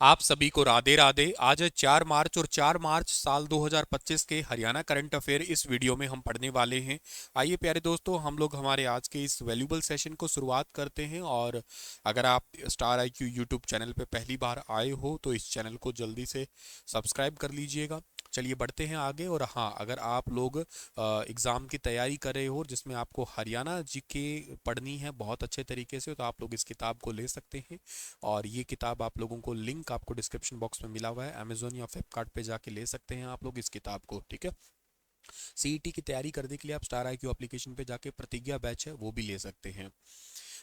आप सभी को राधे राधे। आज है 4 मार्च और 4 मार्च साल 2025 के हरियाणा करंट अफेयर इस वीडियो में हम पढ़ने वाले हैं। आइए प्यारे दोस्तों, हम लोग हमारे आज के इस वैल्यूबल सेशन को शुरुआत करते हैं। और अगर आप स्टार IQ यूट्यूब चैनल पे पहली बार आए हो तो इस चैनल को जल्दी से सब्सक्राइब कर लीजिएगा। चलिए बढ़ते हैं आगे। और हाँ, अगर आप लोग एग्ज़ाम की तैयारी कर रहे हो जिसमें आपको हरियाणा जीके पढ़नी है बहुत अच्छे तरीके से, तो आप लोग इस किताब को ले सकते हैं। और ये किताब आप लोगों को लिंक आपको डिस्क्रिप्शन बॉक्स में मिला हुआ है, अमेजोन या फ्लिपकार्ट पे जाके ले सकते हैं आप लोग इस किताब को। ठीक है। CET की तैयारी करने के लिए आप स्टार IQ एप्लीकेशन पे जाके प्रतिज्ञा बैच है वो भी ले सकते हैं।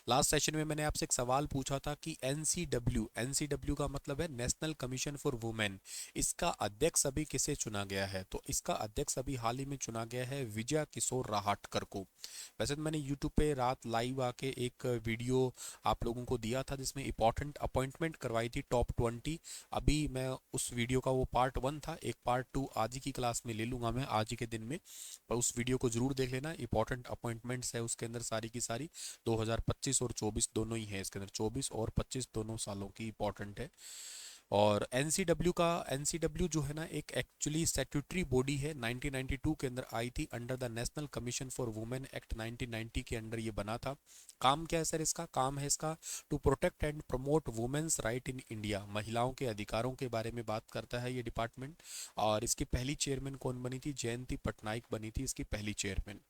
लास्ट सेशन में मैंने आपसे एक सवाल पूछा था कि एनसीडब्ल्यू का मतलब है नेशनल कमीशन फॉर वुमेन, इसका अध्यक्ष अभी किसे चुना गया है? तो इसका अध्यक्ष अभी हाल ही में चुना गया है विजया किशोर राहटकर को। वैसे तो मैंने यूट्यूब पे रात लाइव आके एक वीडियो आप लोगों को दिया था जिसमें इंपॉर्टेंट अपॉइंटमेंट करवाई थी टॉप 20। अभी मैं उस वीडियो का वो पार्ट 1 था, एक पार्ट 2 आज ही की क्लास में ले लूंगा मैं आज ही के दिन में। पर उस वीडियो को जरूर देख लेना, इंपॉर्टेंट अपॉइंटमेंट्स है उसके अंदर सारी की सारी। 2025 और 24 दोनों ही है इसके अंदर, 24 और 25 दोनों सालों की इंपॉर्टेंट है। और एनसीडब्ल्यू जो है ना, एक एक्चुअली स्टैट्यूटरी बॉडी है, 1992 के अंदर आई थी under the national commission for women act 1990 के अंडर ये बना था। काम क्या है सर? इसका काम है इसका to protect and promote women's right in India, महिलाओं के अधिकारों के बारे में बात करता है ये डिपार्टमेंट। और इसकी पहली चेयरमैन कौन बनी थी? जयंती पटनायक बनी थी इसकी पहली चेयरमैन।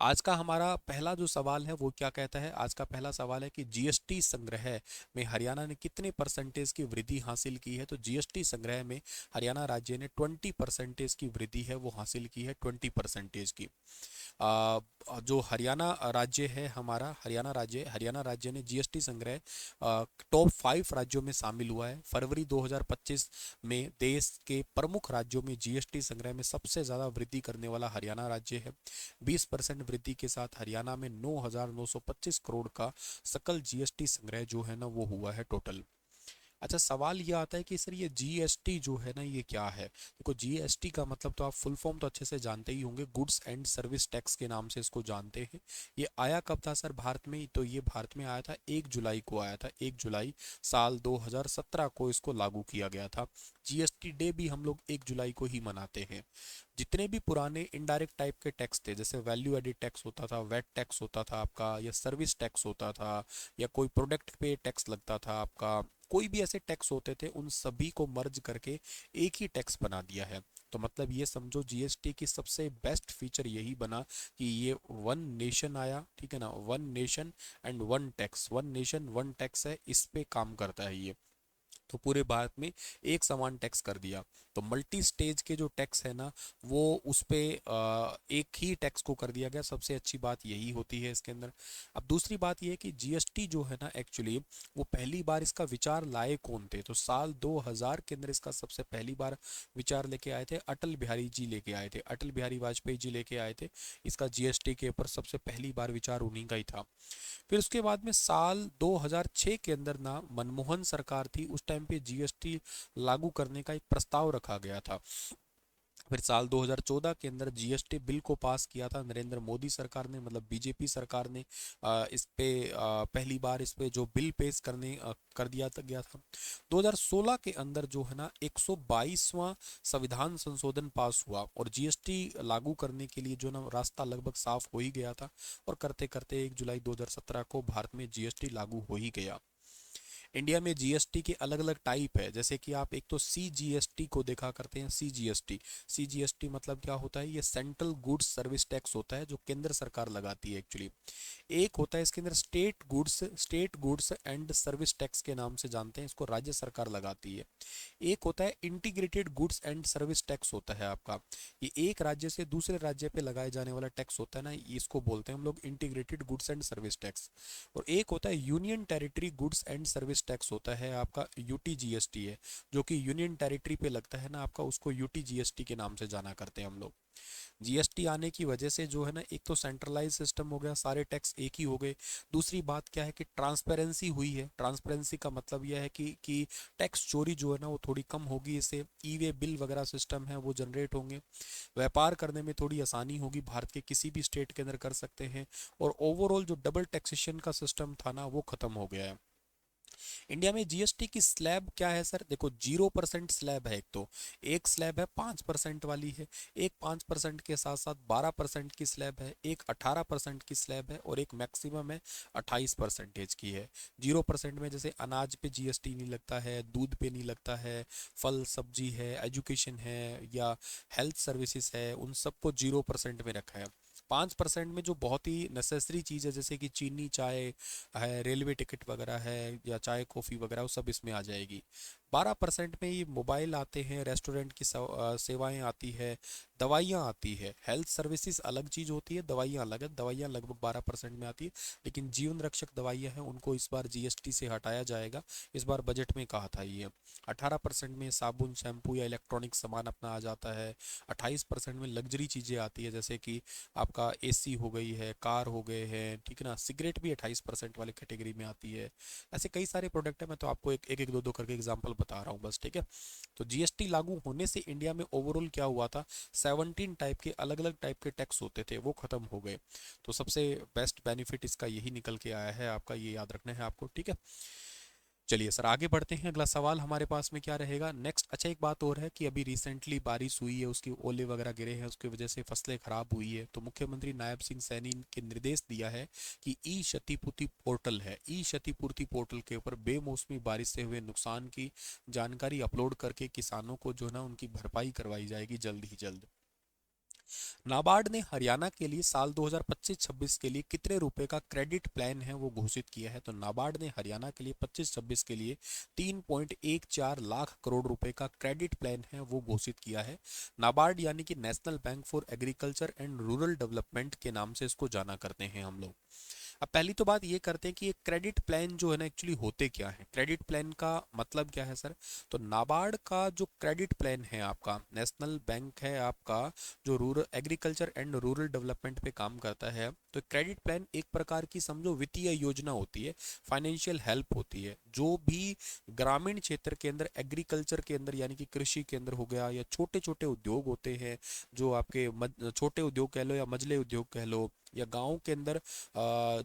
आज का हमारा पहला जो सवाल है वो क्या कहता है? आज का पहला सवाल है कि जीएसटी संग्रह में हरियाणा ने कितने परसेंटेज की वृद्धि हासिल की है? तो जीएसटी संग्रह में हरियाणा राज्य ने 20% की वृद्धि है वो हासिल की है, 20% की। आ, जो हरियाणा राज्य है हमारा, हरियाणा राज्य ने जीएसटी संग्रह टॉप 5 राज्यों में शामिल हुआ है। फरवरी 2025 में देश के प्रमुख राज्यों में जीएसटी संग्रह में सबसे ज़्यादा वृद्धि करने वाला हरियाणा राज्य है। 20% वृद्धि के साथ हरियाणा में 9,925 करोड़ का सकल जीएसटी संग्रह जो है ना वो हुआ है टोटल। अच्छा, सवाल ये आता है कि सर ये जीएसटी जो है ना ये क्या है? देखो, जीएसटी का मतलब तो आप फुल फॉर्म तो अच्छे से जानते ही होंगे, गुड्स एंड सर्विस टैक्स के नाम से इसको जानते हैं। ये आया कब था सर भारत में? तो ये भारत में आया था 1 जुलाई को आया था, 1 जुलाई साल 2017 को इसको लागू किया गया था। जीएसटी डे भी हम लोग 1 जुलाई को ही मनाते हैं। जितने भी पुराने इनडायरेक्ट टाइप के टैक्स थे, जैसे वैल्यू एडिड टैक्स होता था, वेट टैक्स होता था आपका, या सर्विस टैक्स होता था, या कोई प्रोडक्ट पे टैक्स लगता था आपका, कोई भी ऐसे टैक्स होते थे, उन सभी को मर्ज करके एक ही टैक्स बना दिया है। तो मतलब ये समझो जीएसटी की सबसे बेस्ट फीचर यही बना कि ये वन नेशन आया, ठीक है ना, one nation and one tax, one nation one tax है, इस पे काम करता है ये। तो पूरे भारत में एक समान टैक्स कर दिया। तो मल्टी स्टेज के जो टैक्स है ना वो उस पे एक ही टैक्स को कर दिया गया। सबसे अच्छी बात यही होती है इसके अंदर। अब दूसरी बात ये है कि जीएसटी जो है ना एक्चुअली वो पहली बार इसका विचार लाए कौन थे? तो साल 2000 के अंदर इसका सबसे पहली बार विचार लेके आए थे अटल बिहारी जी, लेके आए थे, अटल बिहारी वाजपेयी जी लेके आए थे। इसका जीएसटी के ऊपर सबसे पहली बार विचार उन्हीं का ही था। फिर उसके बाद में साल 2006 के अंदर ना मनमोहन सरकार थी, उस टाइम पे जीएसटी लागू करने का एक प्रस्ताव रखा गया था। फिर साल 2014 के अंदर जीएसटी बिल को पास किया था नरेंद्र मोदी सरकार ने, मतलब बीजेपी सरकार ने। इस पे पहली बार इस पे जो बिल पेश कर दिया गया था। 2016 के अंदर जो है ना 122वां संविधान संशोधन पास हुआ और जीएसटी लागू करने के लिए जो ना रास्ता लगभग साफ हो ही गया था। और करते करते 1 जुलाई 2017 को भारत में जीएसटी लागू हो ही गया। इंडिया में जीएसटी के अलग अलग टाइप है, जैसे कि आप एक तो सीजीएसटी को देखा करते हैं। सीजीएसटी मतलब क्या होता है? ये सेंट्रल गुड्स सर्विस टैक्स होता है जो केंद्र सरकार लगाती है एक्चुअली। एक होता है इसके अंदर state goods and service tax के नाम से जानते हैं इसको, राज्य सरकार लगाती है। एक होता है integrated goods and service tax होता है आपका, ये एक राज्य से दूसरे राज्य पे लगाए जाने वाला टैक्स होता है ना, इसको बोलते हैं हम लोग integrated goods and service tax. और एक होता है union territory goods and service tax होता है आपका, यूटीजीएसटी है, जो कि यूनियन टेरिटरी पे लगता है ना आपका, उसको यूटीजीएसटी के नाम से जाना करते हैं हम लोग। जीएसटी आने की वजह से जो है ना एक तो सेंट्रलाइज सिस्टम हो गया, सारे टैक्स एक ही हो गए। दूसरी बात क्या है कि ट्रांसपेरेंसी हुई है। ट्रांसपेरेंसी का मतलब यह है कि टैक्स चोरी जो है ना वो थोड़ी कम होगी, इससे ई वे बिल वगैरह सिस्टम है वो जनरेट होंगे। व्यापार करने में थोड़ी आसानी होगी, भारत के किसी भी स्टेट के अंदर कर सकते हैं। और ओवरऑल जो डबल टैक्सेशन का सिस्टम था ना वो खत्म हो गया है। इंडिया में जीएसटी की स्लैब क्या है सर? देखो 0% स्लैब है। एक स्लैब है 5% वाली है, एक 5% के साथ साथ 12% की स्लैब है, एक 18% की स्लैब है और एक मैक्सिमम है 28% की है। 0% में जैसे अनाज पे जीएसटी नहीं लगता है, दूध पे नहीं लगता है, फल सब्जी है, एजुकेशन है या हेल्थ सर्विसेज है, उन सबको 0% में रखा है। 5% में जो बहुत ही नेसेसरी चीज़ है जैसे कि चीनी, चाय है, रेलवे टिकट वगैरह है या चाय कॉफ़ी वगैरह, वो सब इसमें आ जाएगी। 12% में ये मोबाइल आते हैं, रेस्टोरेंट की सेवाएं आती है, दवाइयाँ आती है। हेल्थ सर्विसेज अलग चीज़ होती है, दवाइयाँ अलग है। दवाइयाँ लगभग 12% में आती है, लेकिन जीवन रक्षक दवाइयाँ हैं उनको इस बार जीएसटी से हटाया जाएगा। इस बार बजट में कहा था ये। 18% में साबुन, शैम्पू या इलेक्ट्रॉनिक सामान अपना आ जाता है। 28% में लग्जरी चीज़ें आती है जैसे कि आपका एसी हो गई है, कार हो गए हैं, ठीक है ना। सिगरेट भी 28% वाली कैटेगरी में आती है। ऐसे कई सारे प्रोडक्ट है, मैं तो आपको एक एक, दो दो करके एग्जांपल बता रहा हूँ बस, ठीक है। तो जीएसटी लागू होने से इंडिया में ओवरऑल क्या हुआ था, 17 टाइप के अलग अलग टाइप के टैक्स होते थे, वो खत्म हो गए। तो सबसे बेस्ट बेनिफिट इसका यही निकल के आया है आपका, ये याद रखना है आपको, ठीक है। चलिए सर आगे बढ़ते हैं। अगला सवाल हमारे पास में क्या रहेगा नेक्स्ट। अच्छा एक बात और है कि अभी रिसेंटली बारिश हुई है, उसकी ओले वगैरह गिरे हैं, उसकी वजह से फसलें खराब हुई है। तो मुख्यमंत्री नायब सिंह सैनी के निर्देश दिया है कि ई क्षतिपूर्ति पोर्टल है, ई क्षतिपूर्ति पोर्टल के ऊपर बेमौसमी बारिश से हुए नुकसान की जानकारी अपलोड करके किसानों को जो है ना उनकी भरपाई करवाई जाएगी जल्द ही जल्द। नाबार्ड ने हरियाणा के लिए साल 2025-26 के लिए कितने रुपए का क्रेडिट प्लान है वो घोषित किया है। तो नाबार्ड ने हरियाणा के लिए 25-26 के लिए 3.14 लाख करोड़ रुपए का क्रेडिट प्लान है वो घोषित किया है। नाबार्ड यानी कि national bank for agriculture and rural development के नाम से इसको जाना करते हैं हम लोग। अब पहली तो बात ये करते हैं कि ये क्रेडिट प्लान जो है ना एक्चुअली होते क्या है, क्रेडिट प्लान का मतलब क्या है सर। तो नाबार्ड का जो क्रेडिट प्लान है आपका, नेशनल बैंक है आपका जो rural agriculture and rural development पे काम करता है। तो क्रेडिट प्लान एक प्रकार की समझो वित्तीय योजना होती है, फाइनेंशियल हेल्प होती है। जो भी ग्रामीण क्षेत्र के अंदर एग्रीकल्चर के अंदर यानी कि कृषि केंद्र हो गया या छोटे छोटे उद्योग होते हैं, जो आपके छोटे उद्योग कह लो या मझले उद्योग कह लो, या गांव के अंदर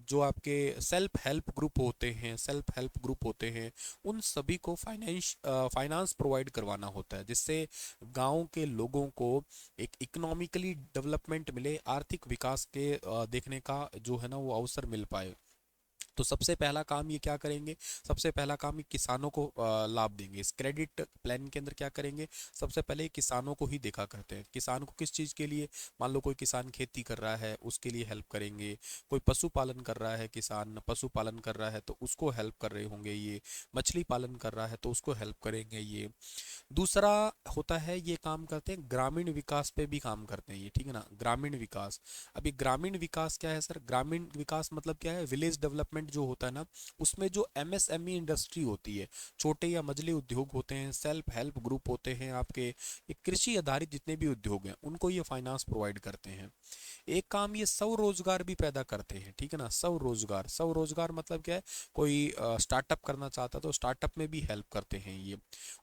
जो आपके सेल्फ हेल्प ग्रुप होते हैं, सेल्फ हेल्प ग्रुप होते हैं, उन सभी को फाइनेंस प्रोवाइड करवाना होता है, जिससे गांव के लोगों को एक इकोनॉमिकली डेवलपमेंट मिले, आर्थिक विकास के देखने का जो है ना वो अवसर मिल पाए। तो सबसे पहला काम ये क्या करेंगे, सबसे पहला काम ये किसानों को लाभ देंगे। इस क्रेडिट प्लान के अंदर क्या करेंगे, सबसे पहले किसानों को ही देखा करते हैं। किसान को किस चीज़ के लिए, मान लो कोई किसान खेती कर रहा है उसके लिए हेल्प करेंगे, कोई पशुपालन कर रहा है, किसान पशुपालन कर रहा है तो उसको हेल्प कर रहे होंगे ये, मछली पालन कर रहा है तो उसको हेल्प करेंगे ये। दूसरा होता है ये काम करते हैं ग्रामीण विकास पे भी काम करते हैं ये, ठीक है ना, ग्रामीण विकास। अभी ग्रामीण विकास क्या है सर, ग्रामीण विकास मतलब क्या है, विलेज डेवलपमेंट जो होता है ना, उसमें जो एमएसएमई इंडस्ट्री होती है, छोटे या मझले उद्योग होते हैं, सेल्फ हेल्प ग्रुप होते हैं आपके, ये कृषि आधारित जितने भी उद्योग हैं उनको ये फाइनेंस प्रोवाइड करते हैं। एक काम ये स्वरोजगार भी पैदा करते हैं, ठीक है ना, स्वरोजगार। स्वरोजगार मतलब क्या है, कोई स्टार्टअप करना चाहता है तो स्टार्टअप में भी हेल्प करते हैं ये।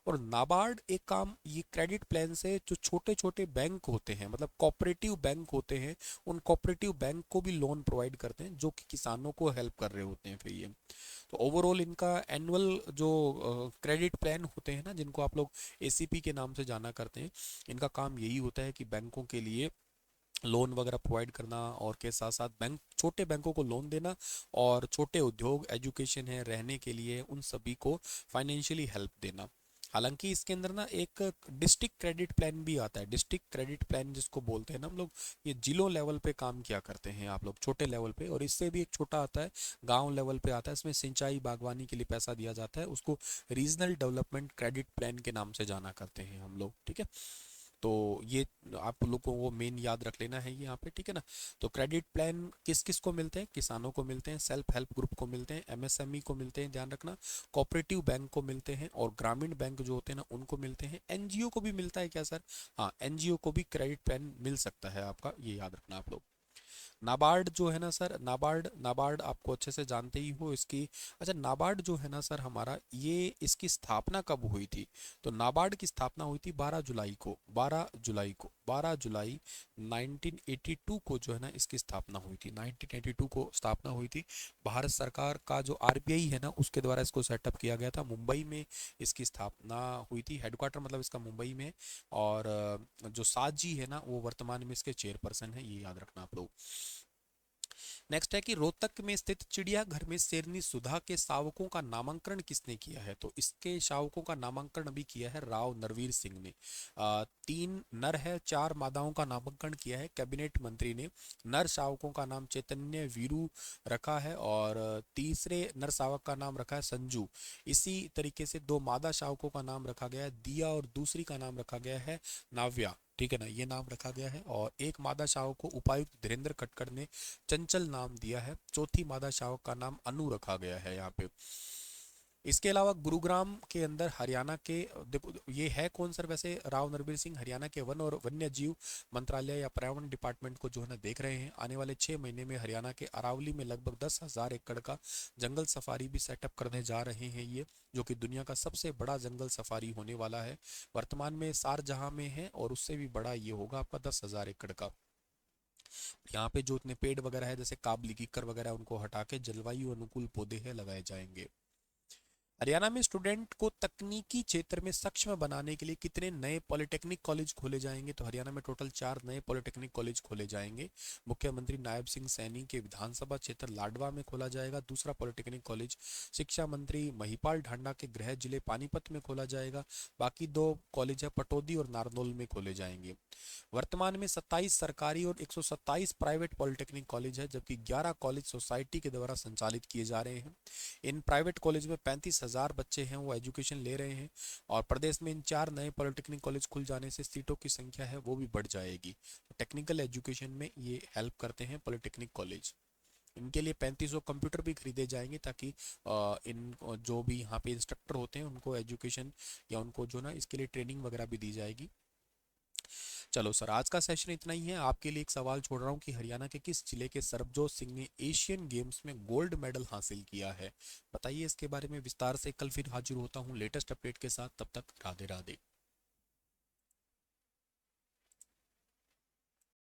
और नाबार्ड एक काम ये क्रेडिट प्लान से जो छोटे छोटे बैंक होते हैं, मतलब कोऑपरेटिव बैंक होते हैं, उन कोऑपरेटिव बैंक को भी लोन प्रोवाइड करते हैं जो कि किसानों को हेल्प कर रहे होते हैं फिर ये। तो ओवरऑल इनका एनुअल जो क्रेडिट प्लान होते हैं ना, जिनको आप लोग एसीपी के नाम से जाना करते हैं, इनका काम यही होता है कि बैंकों के लिए लोन वगैरह प्रोवाइड करना और के साथ साथ बैंक, छोटे बैंकों को लोन देना, और छोटे उद्योग, एजुकेशन है, रहने के लिए, उन सभी को फाइनेंशियली हेल्प देना। हालांकि इसके अंदर ना एक डिस्ट्रिक्ट क्रेडिट प्लान भी आता है, डिस्ट्रिक्ट क्रेडिट प्लान जिसको बोलते हैं ना हम लोग, ये जिलों लेवल पे काम किया करते हैं आप लोग, छोटे लेवल पे। और इससे भी एक छोटा आता है, गांव लेवल पे आता है, इसमें सिंचाई बागवानी के लिए पैसा दिया जाता है, उसको रीजनल डेवलपमेंट क्रेडिट प्लान के नाम से जाना करते हैं हम लोग, ठीक है। तो ये आप लोगों को मेन याद रख लेना है यहाँ पे, ठीक है ना। तो क्रेडिट प्लान किस किस को मिलते हैं, किसानों को मिलते हैं, सेल्फ हेल्प ग्रुप को मिलते हैं, एमएसएमई को मिलते हैं, ध्यान रखना, कोऑपरेटिव बैंक को मिलते हैं, और ग्रामीण बैंक जो होते हैं ना उनको मिलते हैं। एनजीओ को भी मिलता है क्या सर? हाँ, एनजीओ को भी क्रेडिट प्लान मिल सकता है आपका, ये याद रखना आप लोग। नाबार्ड जो है ना सर, नाबार्ड नाबार्ड आपको अच्छे से जानते ही हो इसकी। अच्छा, नाबार्ड जो है ना सर हमारा, ये इसकी स्थापना कब हुई थी? तो नाबार्ड की स्थापना हुई थी 12 जुलाई 1982 को जो है ना इसकी स्थापना हुई थी। 1982 को स्थापना हुई थी। भारत सरकार का जो आरबीआई है ना उसके द्वारा इसको सेटअप किया गया था। मुंबई में इसकी स्थापना हुई थी, हेडक्वार्टर मतलब इसका मुंबई में। और जो साजी है ना वो वर्तमान में इसके चेयरपर्सन है, ये याद रखना आप लोग। नेक्स्ट है कि रोहतक में स्थित चिड़ियाघर में शेरनी सुधा के शावकों का नामांकन किसने किया है? तो इसके शावकों का नामांकन अभी किया है राव नरवीर सिंह ने। 3 नर है, 4 मादाओं का नामांकन किया है कैबिनेट मंत्री ने। नर शावकों का नाम चैतन्य वीरू रखा है और तीसरे नर शावक का नाम रखा है संजू। इसी तरीके से 2 मादा शावकों का नाम रखा गया है दिया और दूसरी का नाम रखा गया है नाव्या। ठीक है ना, ये नाम रखा गया है। और एक मादा शावक को उपायुक्त धीरेन्द्र खटकर ने चंचल नाम दिया है। चौथी मादा शावक का नाम अनु रखा गया है यहाँ पे। इसके अलावा गुरुग्राम के अंदर हरियाणा के, देखो ये है कौन सर वैसे, राव नरबीर सिंह हरियाणा के वन और वन्य जीव मंत्रालय या पर्यावरण डिपार्टमेंट को जो है ना देख रहे हैं। आने वाले 6 महीने में हरियाणा के अरावली में लगभग 10,000 एकड़ का जंगल सफारी भी सेटअप करने जा रहे हैं ये, जो कि दुनिया का सबसे बड़ा जंगल सफारी होने वाला है। वर्तमान में शारजहां में है और उससे भी बड़ा ये होगा आपका 10,000 एकड़ का। यहाँ पे जो इतने पेड़ वगैरह है जैसे काबली कीकर वगैरह उनको हटा के जलवायु अनुकूल पौधे है लगाए जाएंगे। हरियाणा में स्टूडेंट को तकनीकी क्षेत्र में सक्षम बनाने के लिए कितने नए पॉलिटेक्निक कॉलेज खोले जाएंगे? तो हरियाणा में टोटल 4 नए पॉलिटेक्निक कॉलेज खोले जाएंगे। मुख्यमंत्री नायब सिंह सैनी के विधानसभा क्षेत्र लाडवा में खोला जाएगा दूसरा पॉलिटेक्निक कॉलेज। शिक्षा मंत्री महिपाल ढांडा के गृह जिले पानीपत में खोला जाएगा। बाकी 2 कॉलेज है पटौदी और नारनौल में खोले जाएंगे। वर्तमान में 27 सरकारी और 127 प्राइवेट पॉलिटेक्निक कॉलेज है, जबकि 11 कॉलेज सोसाइटी के द्वारा संचालित किए जा रहे हैं। इन प्राइवेट कॉलेज में 35,000 बच्चे हैं वो एजुकेशन ले रहे हैं। और प्रदेश में इन 4 नए पॉलिटेक्निक कॉलेज खुल जाने से सीटों की संख्या है वो भी बढ़ जाएगी। तो टेक्निकल एजुकेशन में ये हेल्प करते हैं पॉलिटेक्निक कॉलेज। इनके लिए 3500 कंप्यूटर भी खरीदे जाएंगे ताकि इन जो भी यहाँ पे इंस्ट्रक्टर होते हैं उनको एजुकेशन या उनको जो ना इसके लिए ट्रेनिंग वगैरह भी दी जाएगी। चलो सर, आज का सेशन इतना ही है। आपके लिए एक सवाल छोड़ रहा हूँ कि हरियाणा के किस जिले के सरबजोत सिंह ने एशियन गेम्स में गोल्ड मेडल हासिल किया है? बताइए इसके बारे में विस्तार से। कल फिर हाजिर होता हूँ लेटेस्ट अपडेट के साथ, तब तक राधे राधे।